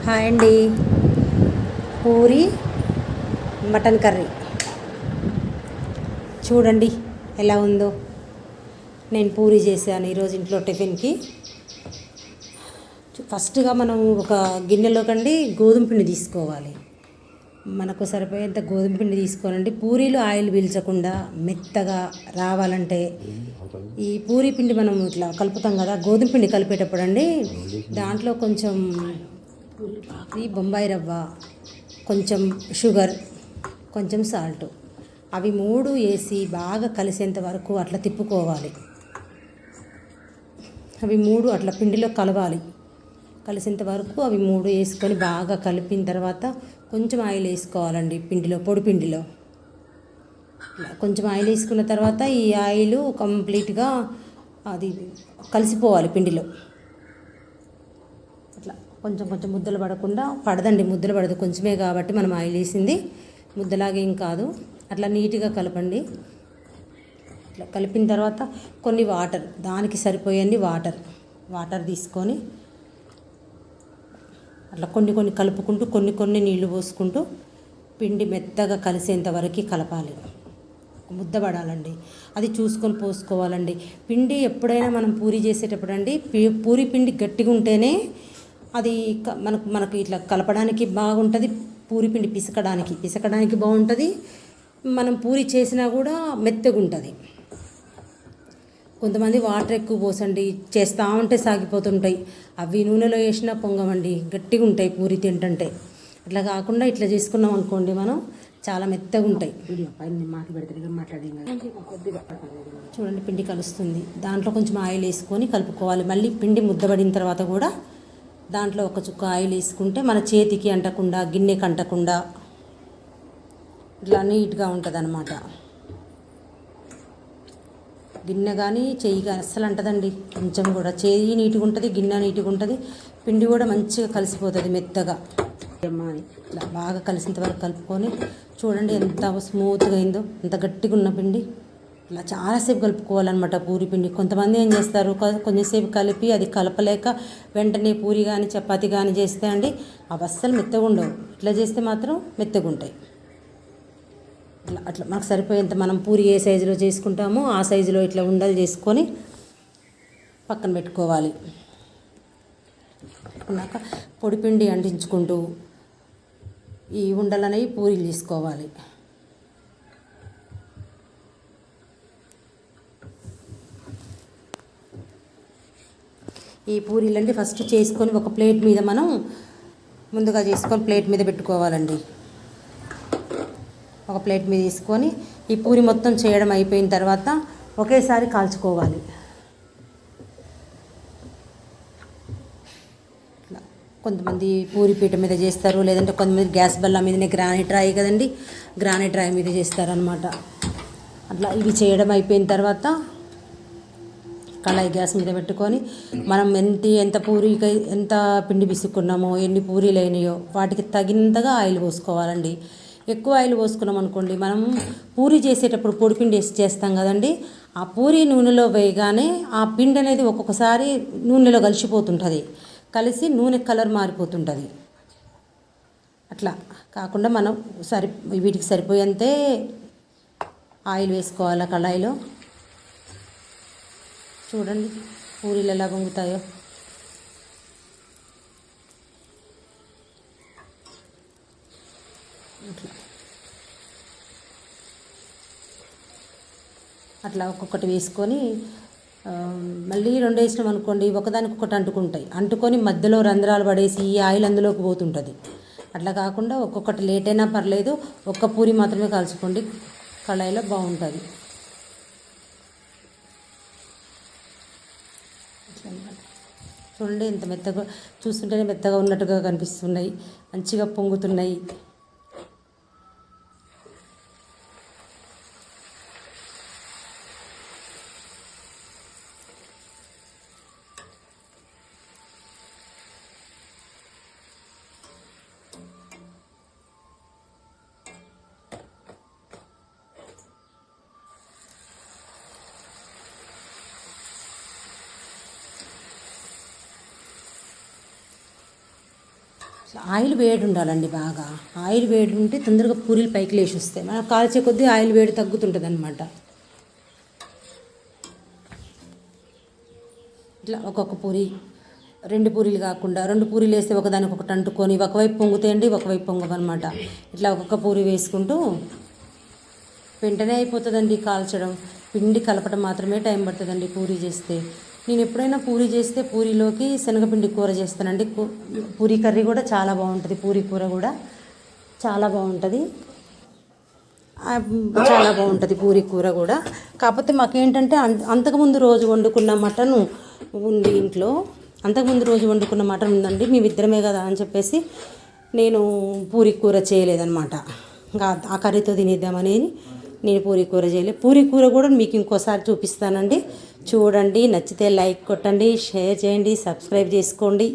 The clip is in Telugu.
హాయ్ అండి. పూరి మటన్ కర్రీ చూడండి ఎలా ఉందో. నేను పూరి చేశాను ఈరోజు ఇంట్లో టిఫిన్కి. ఫస్ట్గా మనం ఒక గిన్నెలోకండి గోధుమ పిండి తీసుకోవాలి. మనకు సరిపోయేంత గోధుమ పిండి తీసుకోనండి. పూరీలు ఆయిల్ పీల్చకుండా మెత్తగా రావాలంటే ఈ పూరీ పిండి మనం ఇట్లా కలుపుతాం కదా, గోధుమ పిండి కలిపేటప్పుడు అండి దాంట్లో కొంచెం ఈ బొంబాయి రవ్వ, కొంచెం షుగర్, కొంచెం సాల్ట్, అవి మూడు వేసి బాగా కలిసేంత వరకు అట్లా తిప్పుకోవాలి. అవి మూడు అట్లా పిండిలో కలవాలి. కలిసేంత వరకు అవి మూడు వేసుకొని బాగా కలిపిన తర్వాత కొంచెం ఆయిల్ వేసుకోవాలండి పిండిలో, పొడి పిండిలో. కొంచెం ఆయిల్ వేసుకున్న తర్వాత ఈ ఆయిల్ కంప్లీట్గా అది కలిసిపోవాలి పిండిలో. అట్లా కొంచెం కొంచెం ముద్దలు పడకుండా, పడదండి ముద్దలు పడదు, కొంచెమే కాబట్టి మనం ఆయిల్ వేసింది ముద్దలాగేం కాదు. అట్లా నీట్గా కలపండి. అట్లా కలిపిన తర్వాత కొన్ని వాటర్, దానికి సరిపోయేన్ని వాటర్ తీసుకొని అట్లా కొన్ని కొన్ని కలుపుకుంటూ కొన్ని కొన్ని నీళ్లు పోసుకుంటూ పిండి మెత్తగా కలిసేంత వరకు కలపాలి. ముద్ద పడాలండి, అది చూసుకొని పోసుకోవాలండి. పిండి ఎప్పుడైనా మనం పూరి చేసేటప్పుడు అండి పూరి పిండి గట్టిగా ఉంటేనే అది మనకు ఇట్లా కలపడానికి బాగుంటుంది. పూరి పిండి పిసకడానికి బాగుంటుంది. మనం పూరి చేసినా కూడా మెత్తగా ఉంటుంది. కొంతమంది వాటర్ ఎక్కువ పోసండి, చేస్తూ ఉంటే సాగిపోతుంటాయి. అవి నూనెలో వేసినా పొంగమండి, గట్టిగా ఉంటాయి పూరి తింటుంటే. అట్లా కాకుండా ఇట్లా చేసుకున్నాం అనుకోండి మనం చాలా మెత్తగా ఉంటాయి. చూడండి పిండి కలుస్తుంది, దాంట్లో కొంచెం ఆయిల్ వేసుకొని కలుపుకోవాలి. మళ్ళీ పిండి ముద్దబడిన తర్వాత కూడా దాంట్లో ఒక చుక్క ఆయిల్ వేసుకుంటే మన చేతికి అంటకుండా, గిన్నెకి అంటకుండా ఇట్లా నీట్గా ఉంటుంది అన్నమాట. గిన్నె కానీ చెయ్యి కానీ అస్సలు అంటదండి కొంచెం కూడా. చెయ్యి నీట్గా ఉంటుంది, గిన్నె నీట్గా ఉంటుంది, పిండి కూడా మంచిగా కలిసిపోతుంది మెత్తగా. ఇట్లా బాగా కలిసినంత వరకు కలుపుకొని చూడండి ఎంత స్మూత్గా అయిందో, ఎంత గట్టిగా ఉన్న పిండి. ఇలా చాలాసేపు కలుపుకోవాలన్నమాట పూరి పిండి. కొంతమంది ఏం చేస్తారు, కొంచెంసేపు కలిపి అది కలపలేక వెంటనే పూరి కానీ చపాతి కానీ చేస్తే అండి అవి అస్సలు మెత్తగా ఉండవు. ఇట్లా చేస్తే మాత్రం మెత్తగా ఉంటాయి. అట్లా మనకు సరిపోయేంత మనం పూరి ఏ సైజులో చేసుకుంటామో ఆ సైజులో ఇట్లా ఉండలు చేసుకొని పక్కన పెట్టుకోవాలి. పెట్టుకున్నాక పొడిపిండి అంటించుకుంటూ ఈ ఉండలు అనేవి పూరీలు తీసుకోవాలి. ఈ పూరీలండి ఫస్ట్ చేసుకొని ఒక ప్లేట్ మీద మనం ముందుగా చేసుకొని ప్లేట్ మీద పెట్టుకోవాలండి. ఒక ప్లేట్ మీద తీసుకొని ఈ పూరి మొత్తం చేయడం అయిపోయిన తర్వాత ఒకేసారి కాల్చుకోవాలి. ఇట్లా కొంతమంది పూరి పీట మీద చేస్తారు, లేదంటే కొంతమంది గ్యాస్ బల్ల మీదనే, గ్రానైట్ రాయి కదండి, గ్రానైట్ రాయి మీద చేస్తారనమాట. అట్లా ఇవి చేయడం అయిపోయిన తర్వాత కళాయి గ్యాస్ మీద పెట్టుకొని మనం ఎంత పూరికి ఎంత పిండి పిసుక్కున్నామో, ఎన్ని పూరీలు అయినాయో వాటికి తగినంతగా ఆయిల్ పోసుకోవాలండి. ఎక్కువ ఆయిల్ పోసుకున్నాం అనుకోండి, మనం పూరి చేసేటప్పుడు పొడిపిండి వేసి చేస్తాం కదండి, ఆ పూరి నూనెలో వేయగానే ఆ పిండి అనేది ఒక్కొక్కసారి నూనెలో కలిసిపోతుంటుంది, కలిసి నూనె కలర్ మారిపోతుంటుంది. అట్లా కాకుండా మనం వీటికి సరిపోయేంతే ఆయిల్ వేసుకోవాలి కళాయిలో. చూడండి పూరీలు ఎలా పొంగుతాయో. అట్లా ఒక్కొక్కటి వేసుకొని మళ్ళీ రెండు వేసినాం అనుకోండి ఒకదానికొకటి అంటుకొని మధ్యలో రంధ్రాలు పడేసి ఈ ఆయిల్ అందులోకి పోతుంటుంది. అట్లా కాకుండా ఒక్కొక్కటి లేట్ అయినా పర్లేదు, ఒక్క పూరి మాత్రమే కాల్చుకోండి, కళాయిలో బాగుంటుంది. చూడండి ఎంత మెత్తగా, చూస్తుంటేనే మెత్తగా ఉన్నట్టుగా కనిపిస్తున్నాయి, మంచిగా పొంగుతున్నాయి. ఆయిల్ వేడి ఉండాలండి బాగా. ఆయిల్ వేడి ఉంటే తొందరగా పూరీలు పైకి లేచి వస్తాయి. మనం కాల్చే కొద్దీ ఆయిల్ వేడి తగ్గుతుంటుంది అనమాట. ఇట్లా ఒక్కొక్క పూరి, 2 పూరీలు కాకుండా 2 పూరీలు వేస్తే ఒకదానికి ఒకటి అంటుకొని ఒకవైపు పొంగుతాయండి, ఒకవైపు పొంగవన్నమాట. ఇట్లా ఒక్కొక్క పూరి వేసుకుంటూ వెంటనే అయిపోతుందండి కాల్చడం. పిండి కలపడం మాత్రమే టైం పడుతుందండి పూరీ చేస్తే. నేను ఎప్పుడైనా పూరీ చేస్తే పూరీలోకి శనగపిండి కూర చేస్తానండి. పూరీ కర్రీ కూడా చాలా బాగుంటుంది, పూరీ కూర కూడా చాలా బాగుంటుంది. చాలా బాగుంటుంది పూరీ కూర కూడా. కాకపోతే మాకేంటంటే అంతకుముందు రోజు వండుకున్న మటన్ ఉంది ఇంట్లో. అంతకుముందు రోజు వండుకున్న మటన్ ఉందండి, మేమిద్దరమే కదా అని చెప్పేసి నేను పూరీ కూర చేయలేదన్నమాట. ఇంకా ఆ కర్రీతో తినేద్దామని నేను పూరీ కూర చేయలేదు. పూరీ కూర కూడా మీకు ఇంకోసారి చూపిస్తానండి, చూడండి. నచ్చితే లైక్ కొట్టండి, షేర్ చేయండి, సబ్స్క్రైబ్ చేసుకోండి.